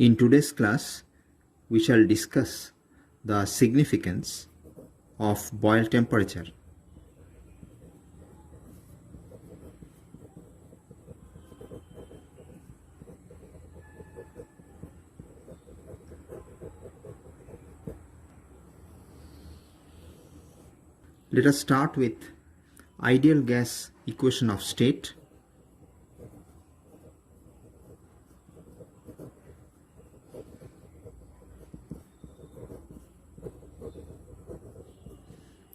In today's class, we shall discuss the significance of boil temperature. Let us start with ideal gas equation of state.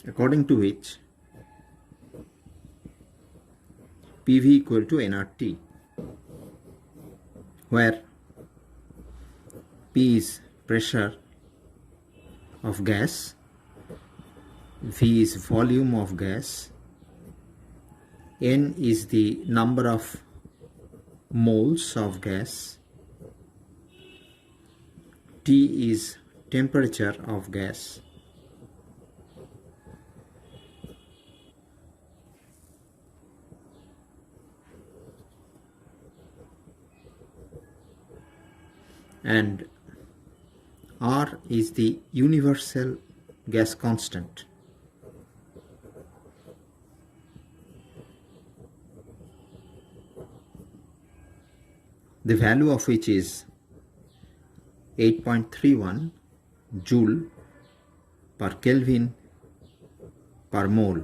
According to which PV equal to nRT, where P is pressure of gas, V is volume of gas, N is the number of moles of gas, T is temperature of gas, and R is the universal gas constant. The value of which is 8.31 joule per Kelvin per mole.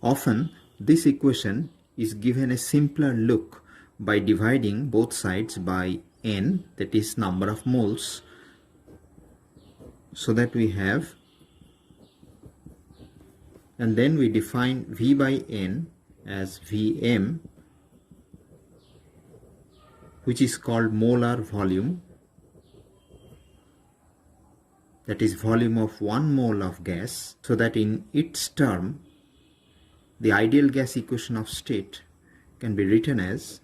Often this equation is given a simpler look by dividing both sides by N, that is number of moles, so that we have, and then we define V by N as Vm, which is called molar volume, that is volume of 1 mole of gas, so that in its term the ideal gas equation of state can be written as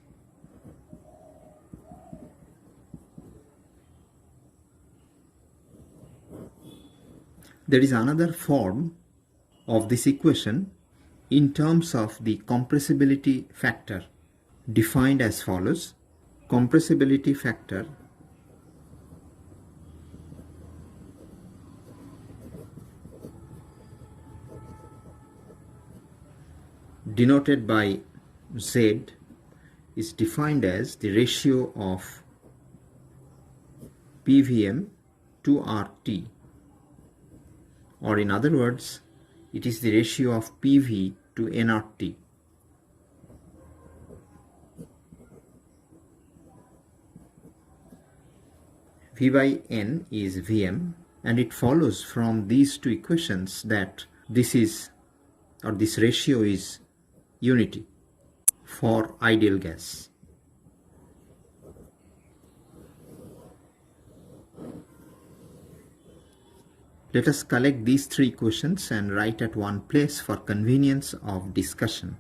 there is another form of this equation in terms of the compressibility factor, defined as follows. Compressibility factor denoted by Z is defined as the ratio of PVM to RT, or in other words, it is the ratio of PV to nRT. V by N is Vm, and it follows from these two equations that this is, or this ratio is unity for ideal gas. Let us collect these three equations and write at one place for convenience of discussion.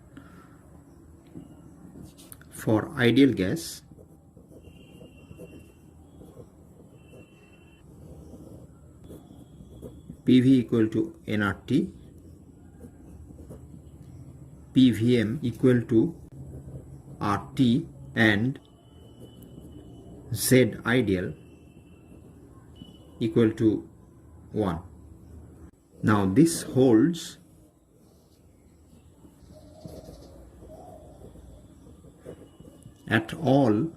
For ideal gas, PV equal to nRT, PVM equal to RT, and Z ideal equal to 1. Now this holds at all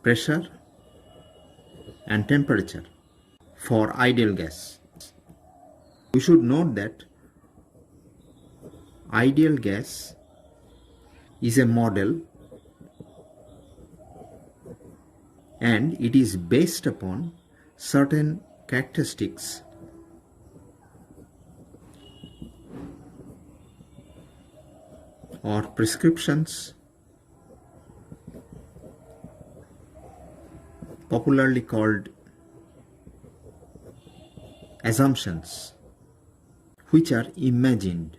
pressure and temperature for ideal gas. We should note that ideal gas is a model and it is based upon certain characteristics or prescriptions, popularly called assumptions, which are imagined,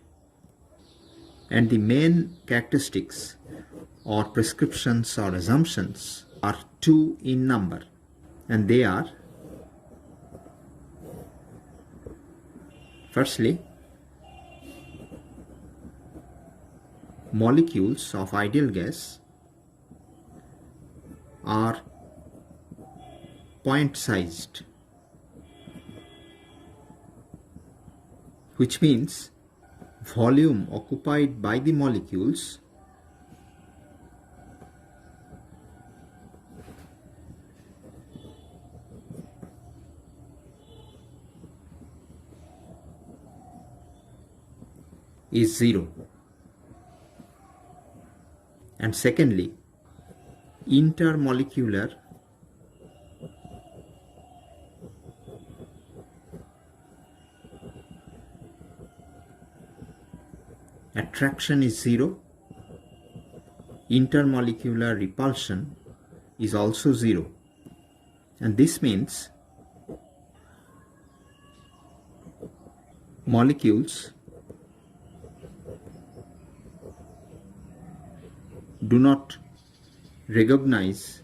and the main characteristics or prescriptions or assumptions are two in number, and they are: firstly, molecules of ideal gas are point-sized, which means volume occupied by the molecules is 0. And secondly, intermolecular attraction is 0, intermolecular repulsion is also 0, and this means molecules do not recognize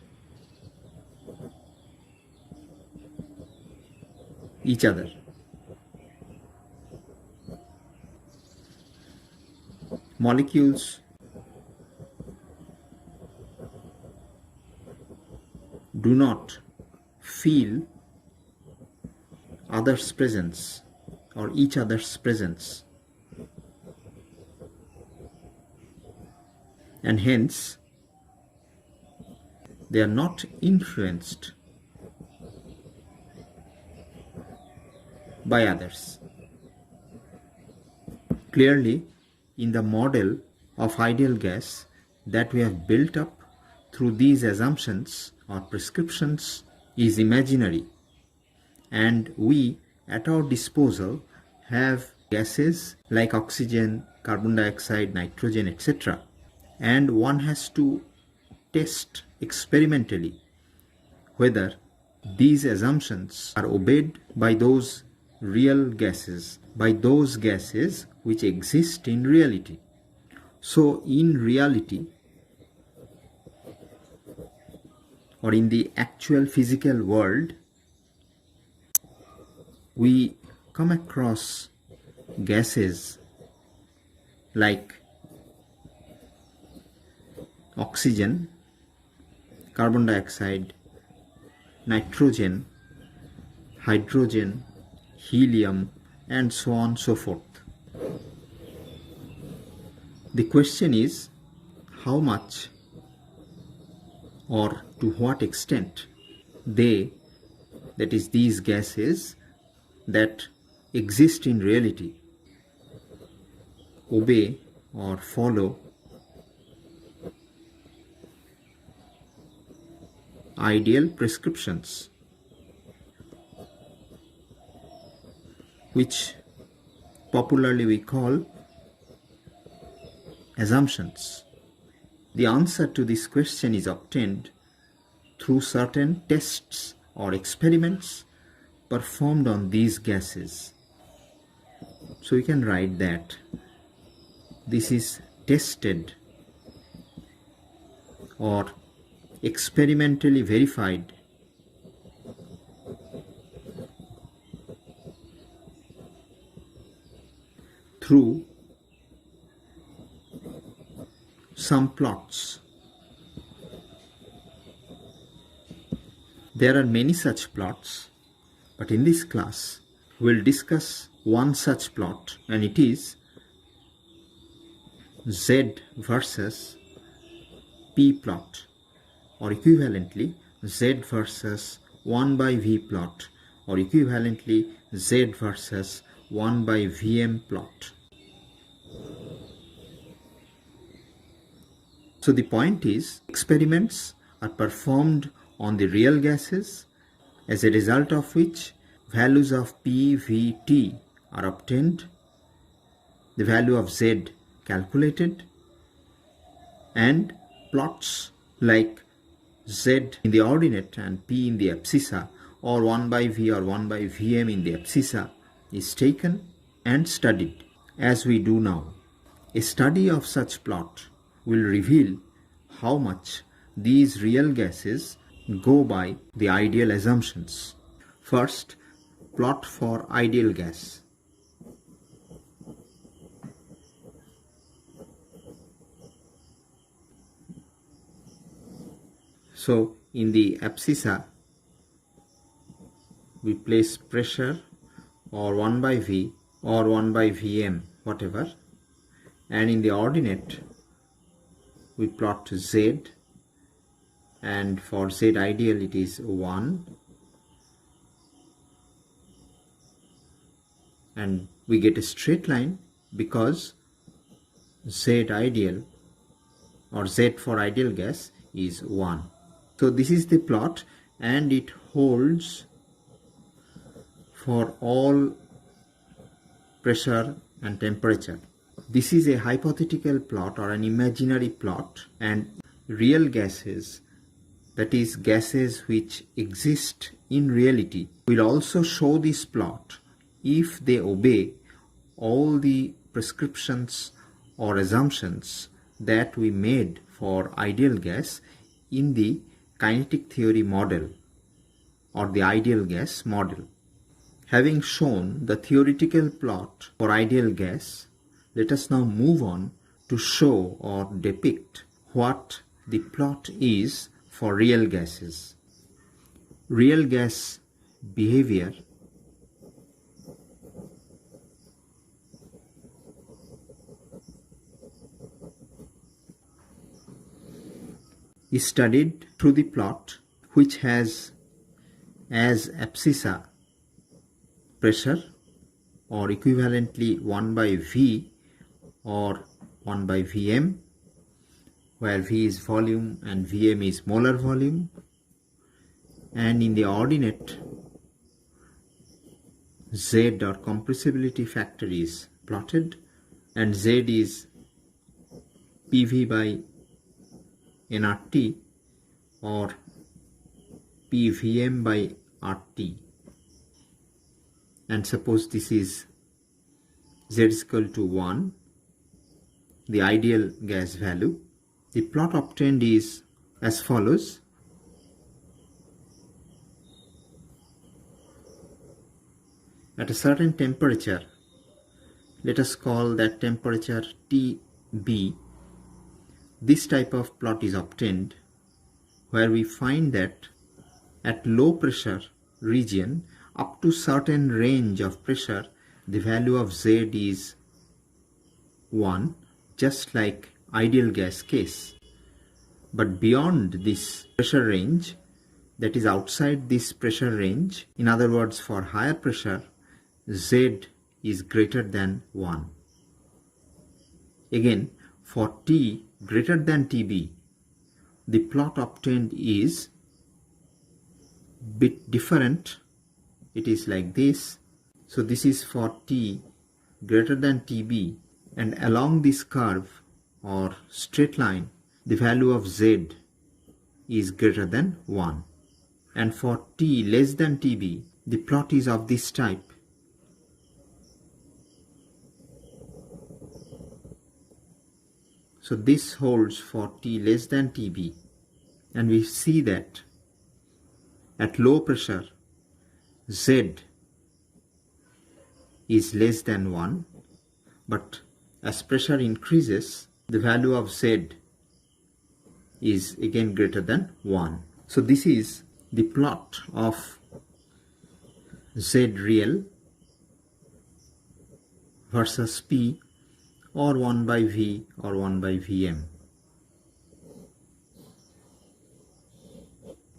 each other. Molecules do not feel others' presence or each other's presence, and hence they are not influenced by others. Clearly, in the model of ideal gas that we have built up through these assumptions or prescriptions is imaginary, and we at our disposal have gases like oxygen, carbon dioxide, nitrogen, etc. And one has to test experimentally whether these assumptions are obeyed by those real gases, by those gases which exist in reality. So in reality, or in the actual physical world, we come across gases like oxygen, carbon dioxide, nitrogen, hydrogen, helium, and so on and so forth. The question is how much or to what extent they, that is these gases that exist in reality, obey or follow ideal prescriptions, which popularly we call assumptions. The answer to this question is obtained through certain tests or experiments performed on these gases. So we can write that this is tested or experimentally verified through some plots. There are many such plots, but in this class we'll discuss one such plot, and it is Z versus P plot, or equivalently Z versus 1 by V plot, or equivalently Z versus 1 by Vm plot. So the point is, experiments are performed on the real gases, as a result of which values of P, V, T are obtained, the value of Z calculated, and plots like Z in the ordinate and P in the abscissa, or 1 by V or 1 by Vm in the abscissa is taken and studied, as we do now. A study of such plot will reveal how much these real gases go by the ideal assumptions. First, plot for ideal gas. So in the abscissa we place pressure or 1 by V or 1 by Vm, whatever, and in the ordinate we plot Z, and for Z ideal it is 1, and we get a straight line because Z ideal or Z for ideal gas is 1. So this is the plot, and it holds for all pressure and temperature. This is a hypothetical plot or an imaginary plot, and real gases, that is gases which exist in reality, will also show this plot if they obey all the prescriptions or assumptions that we made for ideal gas in the kinetic theory model or the ideal gas model. Having shown the theoretical plot for ideal gas, let us now move on to show or depict what the plot is for real gases. Real gas behavior is studied through the plot, which has as abscissa pressure or equivalently 1 by V or 1 by Vm, where V is volume and Vm is molar volume, and in the ordinate Z or compressibility factor is plotted, and Z is PV by nRT or PVm by RT. And suppose this is Z is equal to 1, the ideal gas value. The plot obtained is as follows. At a certain temperature, let us call that temperature TB, this type of plot is obtained, where we find that at low pressure region, up to certain range of pressure, the value of Z is 1, just like ideal gas case. But beyond this pressure range, that is outside this pressure range, in other words for higher pressure, Z is greater than 1. Again, for T greater than TB, the plot obtained is bit different. It is like this. So this is for T greater than TB, and along this curve or straight line, the value of Z is greater than 1. And for T less than TB, the plot is of this type. So this holds for T less than TB, and we see that at low pressure Z is less than 1, but as pressure increases, the value of Z is again greater than 1. So this is the plot of Z real versus P, or 1 by V or 1 by Vm.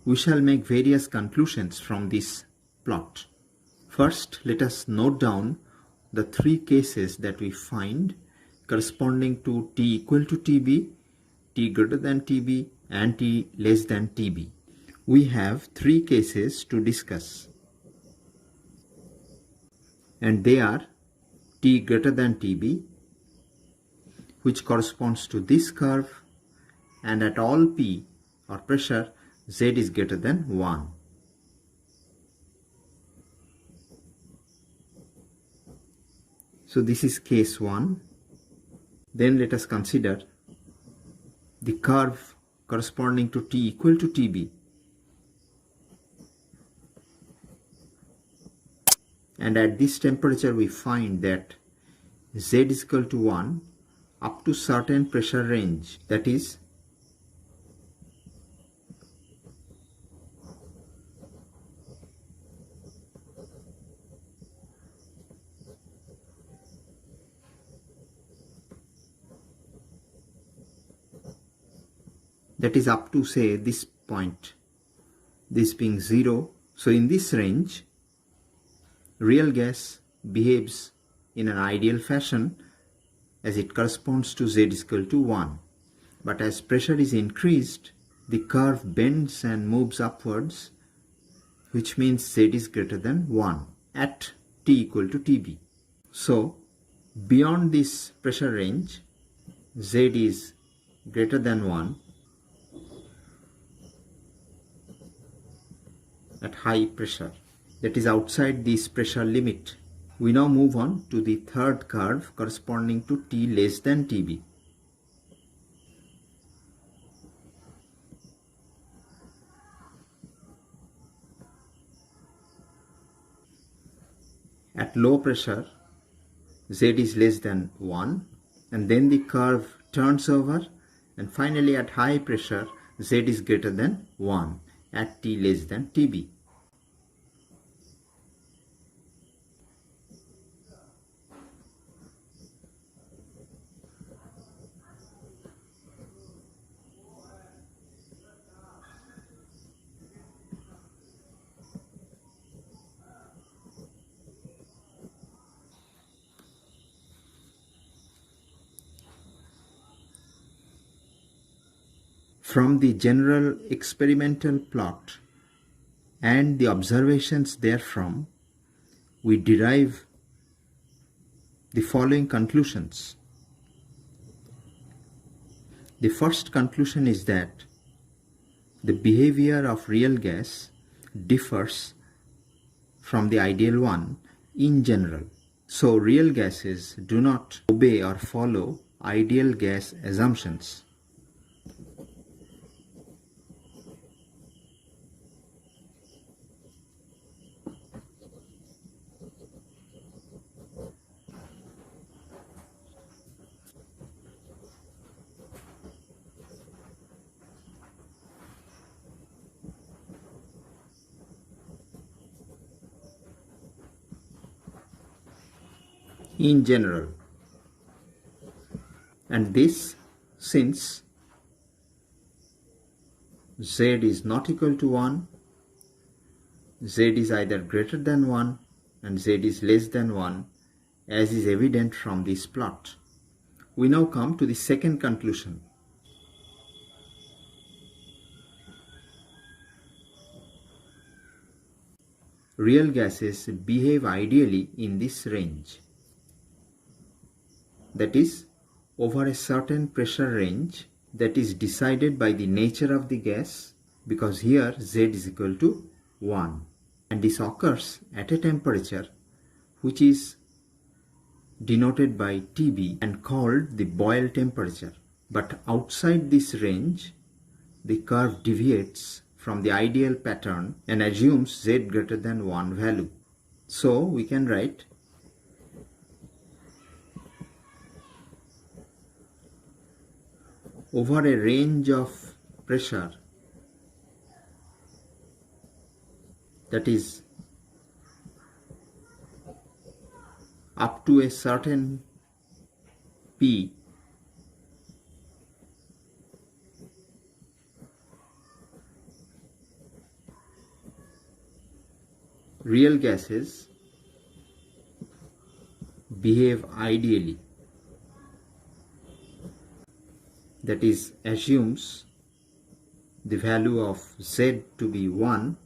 We shall make various conclusions from this plot. First, let us note down the three cases that we find corresponding to T equal to TB, T greater than TB, and T less than TB. We have three cases to discuss, and they are T greater than TB, which corresponds to this curve, and at all P or pressure, Z is greater than 1. So this is case 1. Then let us consider the curve corresponding to T equal to TB. And at this temperature we find that Z is equal to 1 up to certain pressure range, that is that is up to say this point, this being 0. So in this range, real gas behaves in an ideal fashion as it corresponds to Z is equal to 1. But as pressure is increased, the curve bends and moves upwards, which means Z is greater than 1 at T equal to TB. So beyond this pressure range, Z is greater than 1 at high pressure, that is outside this pressure limit. We now move on to the third curve corresponding to T less than TB. At low pressure, Z is less than 1, and then the curve turns over, and finally at high pressure, Z is greater than 1 at T less than TB. From the general experimental plot and the observations therefrom, we derive the following conclusions. The first conclusion is that the behavior of real gas differs from the ideal one in general. So real gases do not obey or follow ideal gas assumptions. In general, and this since Z is not equal to 1, Z is either greater than 1 and Z is less than 1, as is evident from this plot. We now come to the second conclusion. Real gases behave ideally in this range, that is, over a certain pressure range that is decided by the nature of the gas, because here Z is equal to 1, and this occurs at a temperature which is denoted by TB and called the Boyle temperature. But outside this range, the curve deviates from the ideal pattern and assumes Z greater than 1 value. So we can write over a range of pressure that is up to a certain P, real gases behave ideally, that is, assumes the value of Z to be 1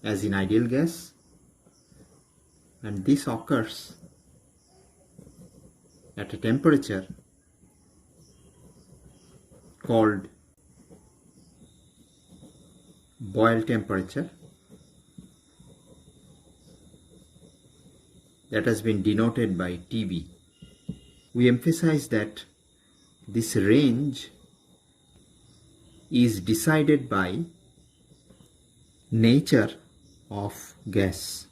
as in ideal gas, and this occurs at a temperature called Boyle temperature that has been denoted by TB. We emphasize that this range is decided by nature of gas.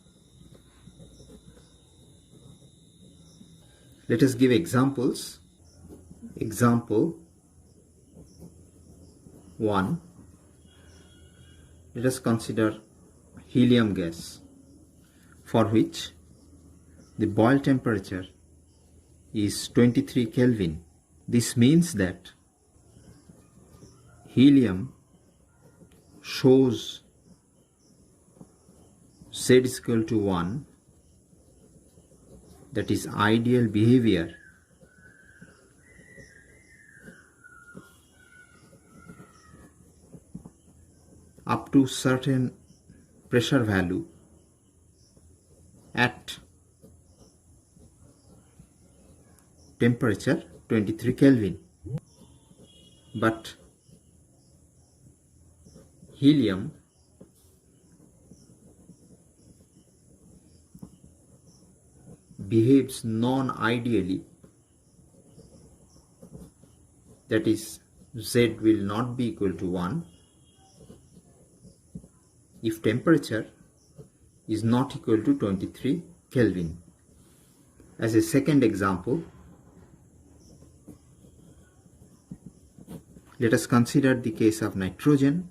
Let us give examples. Example 1. Let us consider helium gas, for which the Boyle temperature is 23 Kelvin. This means that helium shows Z is equal to 1, that is ideal behavior, up to certain pressure value at temperature 23 Kelvin. But helium behaves non-ideally, that is Z will not be equal to 1 if temperature is not equal to 23 Kelvin. As a second example, let us consider the case of nitrogen,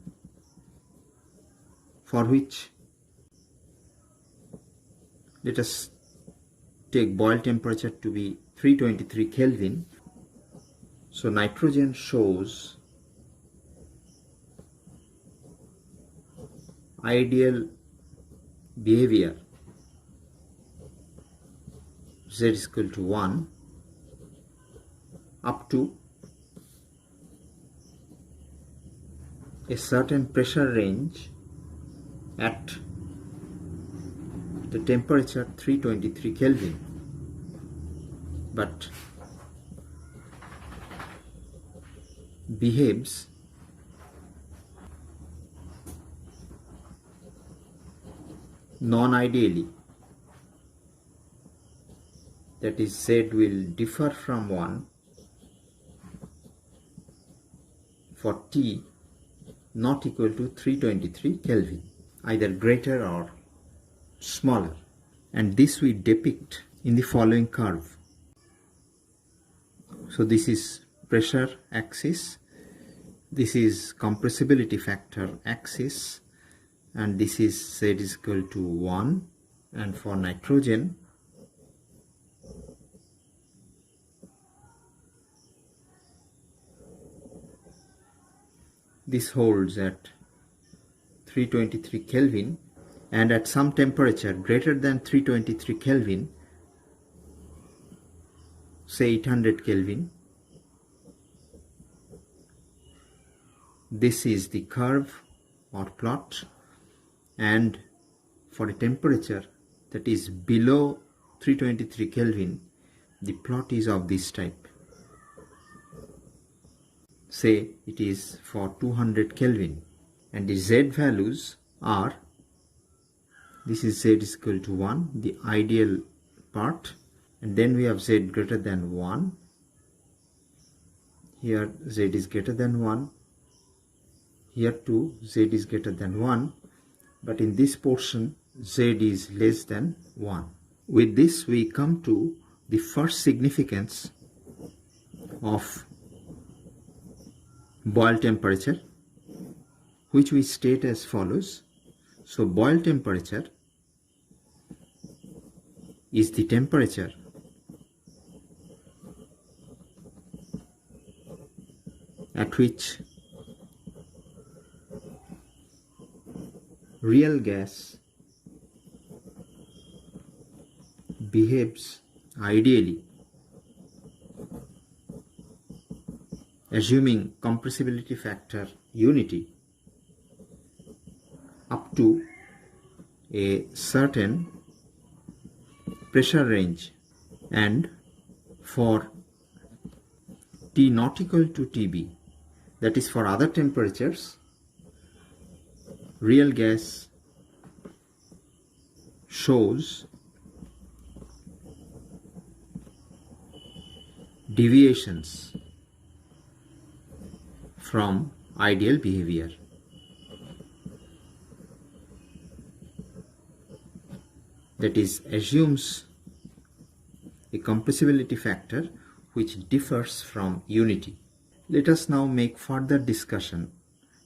for which let us take boil temperature to be 323 Kelvin. So nitrogen shows ideal behavior Z is equal to 1 up to a certain pressure range at the temperature 323 Kelvin. But behaves non-ideally, that is Z will differ from 1 for T not equal to 323 Kelvin, either greater or smaller, and this we depict in the following curve. So this is pressure axis, this is compressibility factor axis, and this is Z is equal to 1. And for nitrogen, this holds at 323 Kelvin, and at some temperature greater than 323 Kelvin, say 800 Kelvin, this is the curve or plot, and for a temperature that is below 323 Kelvin, the plot is of this type. Say it is for 200 Kelvin, and the Z values are, this is Z is equal to 1, the ideal part, and then we have Z greater than 1, here Z is greater than 1, here too Z is greater than 1, but in this portion Z is less than 1. With this we come to the first significance of boil temperature, which we state as follows. So boil temperature is the temperature at which real gas behaves ideally, assuming compressibility factor unity, up to a certain pressure range, and for T not equal to TB, that is for other temperatures, real gas shows deviations from ideal behavior. That is, assumes a compressibility factor which differs from unity. Let us now make further discussion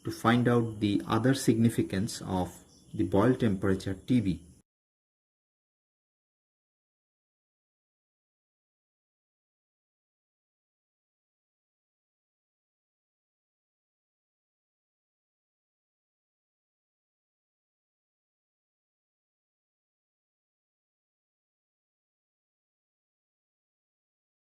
to find out the other significance of the boil temperature TB.